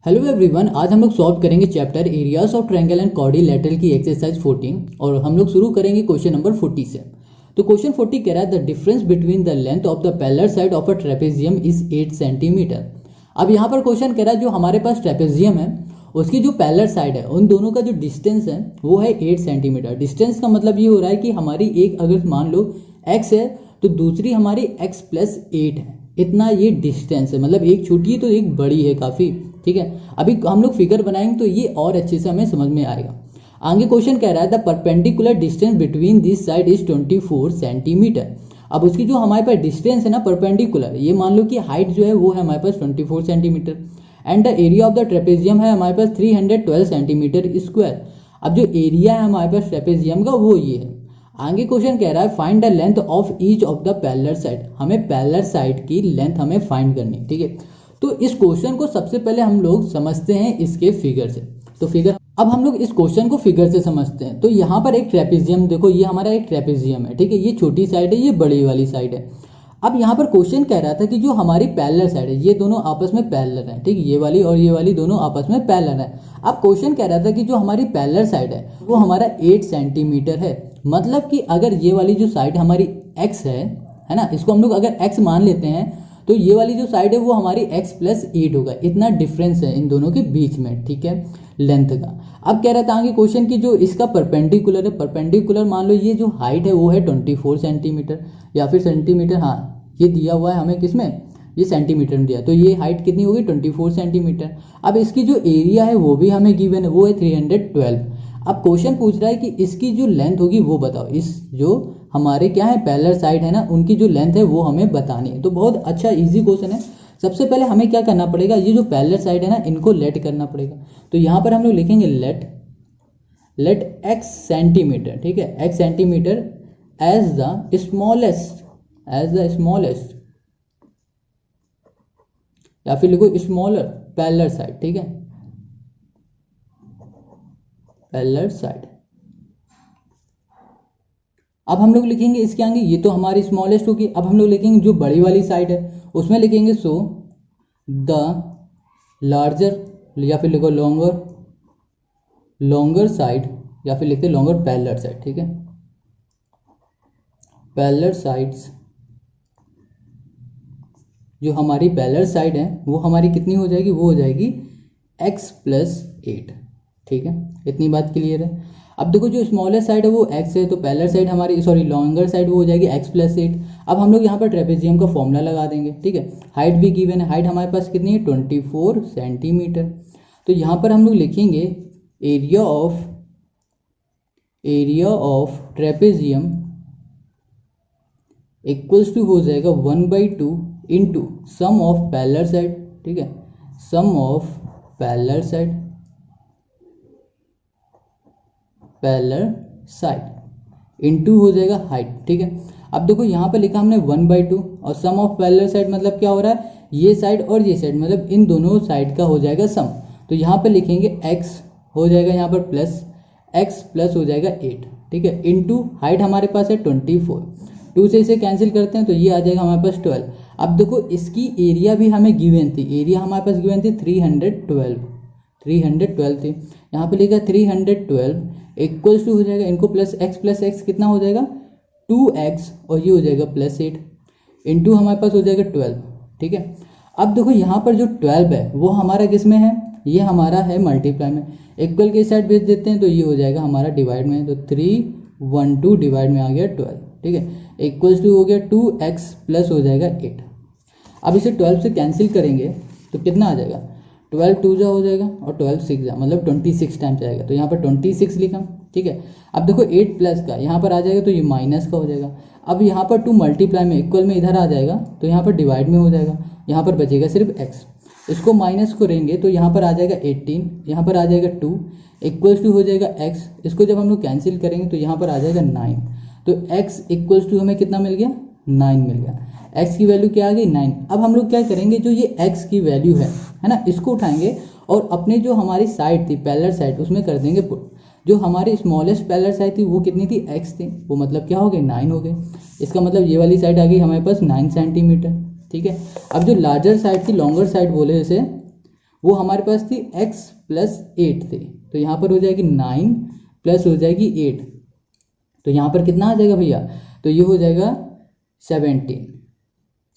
Hello everyone, आज हम लोग सॉल्व करेंगे chapter areas of triangle and quadrilateral की एक्सरसाइज 14 और हम लोग शुरू करेंगे क्वेश्चन नंबर 40 से। तो क्वेश्चन 40 कह रहा है the difference between the length of the parallel side of a trapezium is 8 centimetre. अब यहाँ पर क्वेश्चन कह रहा है जो हमारे पास ट्रेपेजियम है उसकी जो पैरेलल साइड है उन दोनों का जो डिस्टेंस है वो है 8 सेंटीमीटर। डिस्टेंस का मतलब ये हो रहा है कि हमारी एक अगर मान लो x है तो दूसरी हमारी x प्लस 8 है, इतना ये डिस्टेंस है। मतलब एक छोटी है तो एक बड़ी है काफ़ी, ठीक है। अभी हम लोग फिगर बनाएंगे तो ये और अच्छे से हमें समझ में आएगा। आगे क्वेश्चन कह रहा है the perpendicular distance between this side is 24 centimetre. अब उसकी जो हमारे पास डिस्टेंस है ना परपेंडिकुलर, ये मान लो कि हाइट जो है वो है हमारे पास 24 centimetre and the area of the trapezium है हमारे पास 312 सेंटीमीटर स्क्वायर। अब जो एरिया है हमारे पास ट्रेपेजियम का वो ये है। आगे क्वेश्चन कह रहा है find the length of each of the parallel side. हमें पैरेलल साइड की लेंथ हमें फाइंड करनी, ठीक है। तो इस क्वेश्चन को सबसे पहले हम लोग समझते हैं इसके फिगर से। तो फिगर अब हम लोग इस क्वेश्चन को फिगर से समझते हैं। तो यहाँ पर एक ट्रेपेजियम, देखो ये हमारा एक ट्रेपेजियम है, ठीक है। ये छोटी साइड है, ये बड़ी वाली साइड है। अब यहाँ पर क्वेश्चन कह रहा था कि जो हमारी पैरेलल साइड है ये दोनों आपस में पैरेलल है, ठीक है। ये वाली और ये वाली दोनों आपस में पैरेलल है। अब क्वेश्चन कह रहा था कि जो हमारी पैरेलल साइड है वो हमारा 8 सेंटीमीटर है। मतलब कि अगर ये वाली जो साइड हमारी x है ना, इसको हम लोग अगर x मान लेते हैं तो ये वाली जो साइड है वो हमारी x प्लस 8 होगा। इतना डिफरेंस है इन दोनों के बीच में, ठीक है, लेंथ का। अब कह रहा था आगे क्वेश्चन की जो इसका परपेंडिकुलर है, परपेंडिकुलर मान लो ये जो हाइट है वो है 24 सेंटीमीटर या फिर सेंटीमीटर, हाँ ये दिया हुआ है हमें किसमें, ये सेंटीमीटर में दिया। तो ये हाइट कितनी होगी 24 सेंटीमीटर। अब इसकी जो एरिया है वो भी हमें गिवन है, वो है 312। अब क्वेश्चन पूछ रहा है कि इसकी जो लेंथ होगी वो बताओ। इस जो हमारे क्या है पैरेलल साइड है ना उनकी जो लेंथ है वो हमें बतानी है। तो बहुत अच्छा इजी क्वेश्चन है। सबसे पहले हमें क्या करना पड़ेगा, ये जो पैरेलल साइड है ना इनको लेट करना पड़ेगा। तो यहाँ पर हम लोग लिखेंगे लेट x सेंटीमीटर, ठीक है, x centimetre as the smallest या फिर लिखो स्मॉलर पैरेलल साइड, ठीक है, पैरेलल साइड। अब हम लोग लिखेंगे इसके आगे, ये तो हमारी स्मॉलेस्ट होगी। अब हम लोग लिखेंगे जो बड़ी वाली साइड है उसमें लिखेंगे सो द लार्जर या फिर लिखो लॉन्गर साइड या फिर लिखते लॉन्गर पैरेलल साइड, ठीक है, पैरेलल साइड्स। जो हमारी पैरेलल साइड है वो हमारी कितनी हो जाएगी, वो हो जाएगी x प्लस 8, ठीक है। इतनी बात क्लियर है। अब देखो जो स्मॉलेस्ट साइड है वो x है, तो पैरेलल साइड हमारी लॉन्गर साइड वो हो जाएगी x प्लस 8। अब हम लोग यहाँ पर ट्रेपेजियम का फॉर्मूला लगा देंगे, ठीक है। हाइट भी गिवन है, हाइट हमारे पास कितनी है 24 सेंटीमीटर। तो यहाँ पर हम लोग लिखेंगे area of trapezium equals to हो जाएगा 1/2 into sum of parallel side, ठीक है, sum of parallel side into हो जाएगा हाइट, ठीक है। अब देखो यहाँ पर लिखा हमने 1/2 और सम ऑफ पैरेलल साइड मतलब क्या हो रहा है, ये साइड और ये साइड मतलब इन दोनों साइड का हो जाएगा सम। तो यहाँ पर लिखेंगे x हो जाएगा यहाँ पर प्लस x प्लस हो जाएगा 8, ठीक है, इंटू हाइट हमारे पास है 24। 2 से इसे कैंसिल करते हैं तो ये आ जाएगा हमारे पास 12। अब देखो इसकी एरिया भी हमें गिवन थी, एरिया हमारे पास गिवन थी 312 थी। यहाँ पे लिखा 312 इक्वल्स टू हो जाएगा, इनको प्लस x कितना हो जाएगा 2x और ये हो जाएगा प्लस 8 इंटू हमारे पास हो जाएगा 12, ठीक है। अब देखो यहाँ पर जो 12 है वो हमारा किस में है, ये हमारा है मल्टीप्लाई में। इक्वल के साइड भेज देते हैं तो ये हो जाएगा हमारा डिवाइड में। तो 312 डिवाइड में आ गया 12, ठीक है, इक्वल्स टू हो गया 2x प्लस हो जाएगा 8। अब इसे 12 से कैंसिल करेंगे तो कितना आ जाएगा, 12 2 जा हो जाएगा और 12 6 जा मतलब 26 टाइम्स आएगा। तो यहाँ पर 26 लिखा, ठीक है। अब देखो 8 प्लस का यहाँ पर आ जाएगा तो ये माइनस का हो जाएगा। अब यहाँ पर 2 मल्टीप्लाई में इक्वल में इधर आ जाएगा तो यहाँ पर डिवाइड में हो जाएगा, यहाँ पर बचेगा सिर्फ x। इसको माइनस करेंगे तो यहाँ पर आ जाएगा 18, यहाँ पर आ जाएगा 2 इक्वल्स टू हो जाएगा x। इसको जब हम लोग कैंसिल करेंगे तो यहाँ पर आ जाएगा 9। तो x इक्वल्स टू हमें कितना मिल गया, 9 मिल गया। x की वैल्यू क्या आ गई 9। अब हम लोग क्या करेंगे, जो ये x की वैल्यू है ना, इसको उठाएंगे और अपने जो हमारी साइड थी पैरेलल साइड उसमें कर देंगे पुट। जो हमारी स्मॉलेस्ट पैरेलल साइड थी वो कितनी थी, x थी, वो मतलब क्या हो गए 9 हो गए। इसका मतलब ये वाली साइड आ गई हमारे पास 9 सेंटीमीटर, ठीक है। अब जो लार्जर साइड थी, लॉन्गर साइड बोले इसे, वो हमारे पास थी x प्लस 8 थी, तो यहाँ पर हो जाएगी 9 प्लस हो जाएगी 8, तो यहाँ पर कितना आ जाएगा भैया, तो ये हो जाएगा 17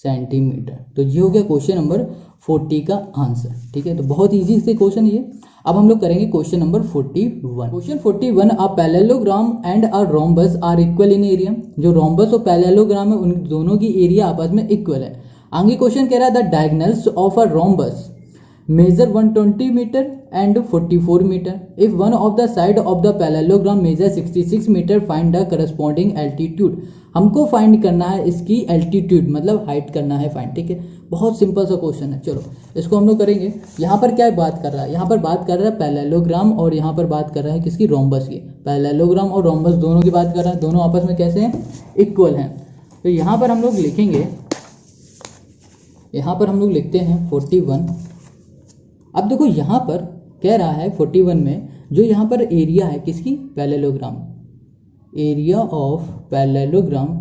सेंटीमीटर। तो ये हो गया क्वेश्चन नंबर 40 का आंसर। ठीक है, तो बहुत इजी से क्वेश्चन ये। अब हम लोग करेंगे question number 41। Question 41, a parallelogram and a rhombus are equal in area. जो रोम्बस और पैरेललोग्राम है उन दोनों की एरिया आपस में इक्वल है। आगे क्वेश्चन कह रहा है the diagonals of a rhombus measure 120 meter and 44 meter. If one of the side of the parallelogram measure 66 meter, find the corresponding altitude. हमको फाइंड करना है इसकी एल्टीट्यूड, मतलब हाइट करना है फाइंड। ठीक है, बहुत सिंपल सा क्वेश्चन है। चलो इसको हम लोग करेंगे। यहाँ पर क्या बात कर रहा है, यहाँ पर बात कर रहा है पैरेललोग्राम और यहाँ पर बात कर रहा है किसकी, रोम्बस की। पैरेललोग्राम और रोम्बस दोनों की बात कर रहा है, दोनों आपस में कैसे हैं, इक्वल हैं। तो यहाँ पर हम लोग लिखेंगे, यहाँ पर हम लोग लिखते हैं 41। अब देखो यहाँ पर कह रहा है 41 में जो यहाँ पर एरिया है किसकी, parallelogram, area of parallelogram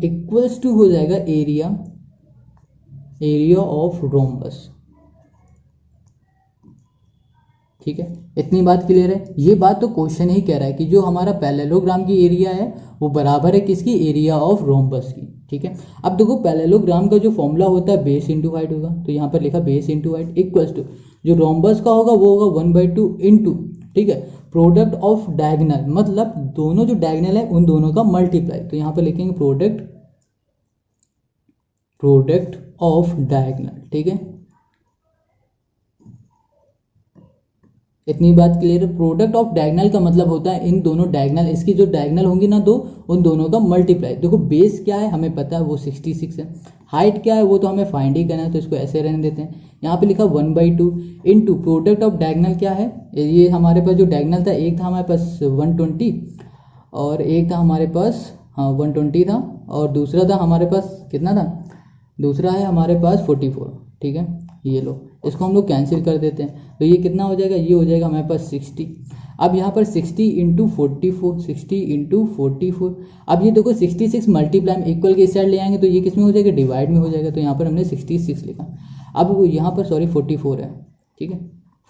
equals to हो जाएगा एरिया ऑफ रोम्बस। ठीक है, इतनी बात क्लियर है। ये बात तो क्वेश्चन ही कह रहा है कि जो हमारा पैरेललोग्राम की एरिया है वो बराबर है किसकी, एरिया ऑफ रोम्बस की। ठीक है, अब देखो पैरेललोग्राम का जो फॉर्मूला होता है बेस इंटू हाइट होगा, तो यहाँ पर लिखा base into height equals to जो रोम्बस का होगा वो होगा 1/2 इंटू, ठीक है, प्रोडक्ट ऑफ डायगोनल, मतलब दोनों जो डायगोनल है उन दोनों का मल्टीप्लाई। तो यहाँ पर लिखेंगे प्रोडक्ट ऑफ डायगोनल। ठीक है, इतनी बात क्लियर है। प्रोडक्ट ऑफ डायगोनल का मतलब होता है इन दोनों डायगोनल, इसकी जो डायगोनल होंगी ना दो, उन दोनों का मल्टीप्लाई। देखो बेस क्या है हमें पता है वो 66 है, हाइट क्या है वो तो हमें फाइंड ही करना है, तो इसको ऐसे रहने देते हैं। यहाँ पे लिखा 1/2 इंटू प्रोडक्ट ऑफ डायगोनल क्या है, ये हमारे पास जो डायगोनल था, एक था हमारे पास 120 और एक था हमारे पास 120 था, और दूसरा था हमारे पास कितना था, दूसरा है हमारे पास 44। ठीक है, ये लो इसको हम लोग कैंसिल कर देते हैं, तो ये कितना हो जाएगा, ये हो जाएगा हमारे पास 60। अब यहाँ पर 60 इंटू 44, 60 इंटू 44। अब ये देखो 66 मल्टीप्लाई में इक्वल के इस साइड ले आएंगे तो ये किस में हो जाएगा, डिवाइड में हो जाएगा। तो यहाँ पर हमने 66 लिखा। अब यहाँ पर 44 है। ठीक है,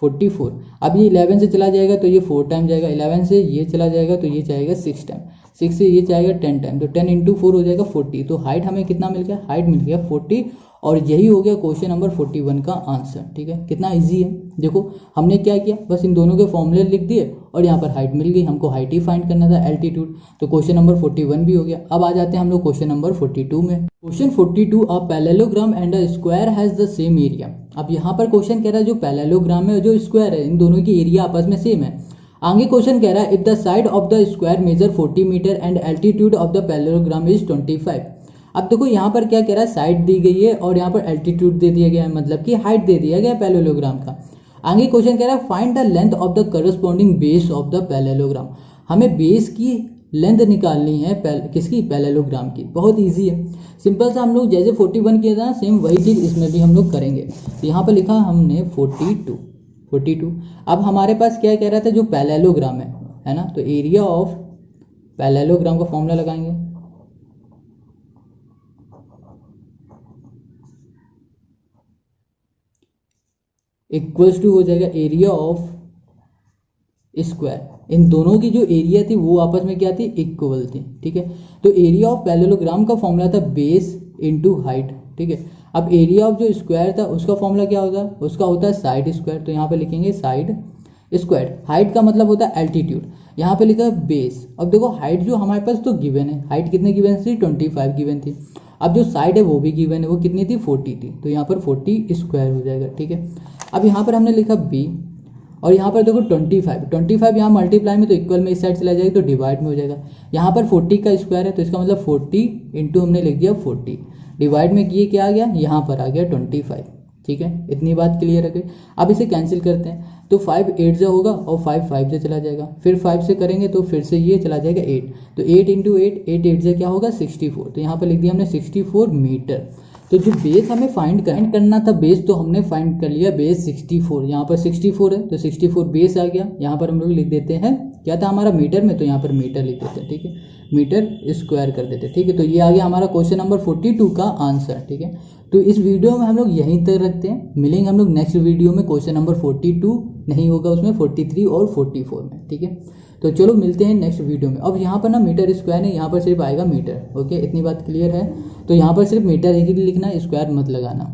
44। अब ये 11 से चला जाएगा तो ये 4 टाइम जाएगा, 11 से ये चला जाएगा तो ये जाएगा 6 टाइम, 6 से ये जाएगा 10 टाइम, तो 10 इंटू 4 हो जाएगा 40। तो हाइट हमें कितना मिल गया, हाइट मिल गया 40, और यही हो गया क्वेश्चन नंबर 41 का आंसर। ठीक है, कितना इजी है। देखो हमने क्या किया, बस इन दोनों के फॉर्मूले लिख दिए और यहाँ पर हाइट मिल गई, हमको हाइट ही फाइंड करना था, एल्टीट्यूड। तो क्वेश्चन नंबर 41 भी हो गया। अब आ जाते हैं हम लोग क्वेश्चन नंबर 42 में। Question 42, a parallelogram and a square has the same area. अब यहाँ पर क्वेश्चन कह रहा है जो पैरेललोग्राम है और जो स्क्वायर है इन दोनों की एरिया आपस में सेम है। आगे क्वेश्चन कह रहा है if the side of the square measure 40 metre and altitude of the parallelogram is 25। अब देखो यहाँ पर क्या कह रहा है, साइड दी गई है और यहाँ पर एल्टीट्यूड दे दिया गया है, मतलब कि हाइट दे दिया गया है पैरेललोग्राम का। आगे क्वेश्चन कह रहा है find the length of the corresponding base of the parallelogram. हमें बेस की लेंथ निकालनी है किसकी, पैरेललोग्राम की। बहुत इजी है, सिंपल सा। हम लोग जैसे 41 किया था सेम वही चीज़ इसमें भी हम लोग करेंगे। तो यहाँ पर लिखा हमने 42। अब हमारे पास क्या कह रहा था, जो पैरेललोग्राम है ना, तो एरिया ऑफ पैरेललोग्राम का फॉर्मूला लगाएंगे, इक्वल्स टू हो जाएगा एरिया ऑफ स्क्वायर। इन दोनों की जो एरिया थी वो आपस में क्या थी, इक्वल थी। ठीक है, तो एरिया ऑफ पैरेललोग्राम का फॉर्मूला था बेस इंटू हाइट। ठीक है, अब एरिया ऑफ जो स्क्वायर था उसका फॉर्मूला क्या होता है, उसका होता है साइड स्क्वायर। तो यहाँ पे लिखेंगे साइड स्क्वायर। हाइट का मतलब होता है एल्टीट्यूड, यहाँ पे लिखा है बेस। अब देखो हाइट जो हमारे पास तो गिवन है, हाइट कितने गिवन थी, 25 गिवन थी। अब जो साइड है वो भी गिवन है, वो कितनी थी, 40 थी, तो यहाँ पर 40 स्क्वायर हो जाएगा। ठीक है, अब यहाँ पर हमने लिखा बी और यहाँ पर देखो 25 यहाँ मल्टीप्लाई में तो इक्वल में इस साइड चला जाएगा तो डिवाइड में हो जाएगा। यहाँ पर 40 का स्क्वायर है तो इसका मतलब 40 इंटू हमने लिख दिया 40, डिवाइड में किए क्या आ गया, यहाँ पर आ गया 25। ठीक है, इतनी बात क्लियर है। अब इसे कैंसिल करते हैं तो 5 8 से होगा और 5 5 से चला जाएगा, फिर 5 से करेंगे तो फिर से ये चला जाएगा 8, तो 8 इंटू 8 8 8 से क्या होगा 64। तो यहाँ पर लिख दिया हमने 64 मीटर। तो जो बेस हमें फाइंड करना था, बेस तो हमने फाइंड कर लिया, बेस 64, यहाँ पर 64 है तो 64 बेस आ गया। यहाँ पर हम लोग लिख देते हैं, क्या था हमारा मीटर में, तो यहाँ पर मीटर लिख देते हैं, ठीक है, मीटर स्क्वायर कर देते हैं, ठीक है। तो ये आ गया हमारा क्वेश्चन नंबर 42 का आंसर, ठीक है। तो इस वीडियो में हम लोग यहीं तक रखते हैं, मिलेंगे हम लोग नेक्स्ट वीडियो में, क्वेश्चन नंबर 42 नहीं होगा उसमें, 43 और 44 में, ठीक है। तो चलो मिलते हैं नेक्स्ट वीडियो में। अब यहाँ पर ना मीटर स्क्वायर नहीं, यहाँ पर सिर्फ आएगा मीटर, ओके, इतनी बात क्लियर है। तो यहाँ पर सिर्फ मीटर ही लिखना, स्क्वायर मत लगाना।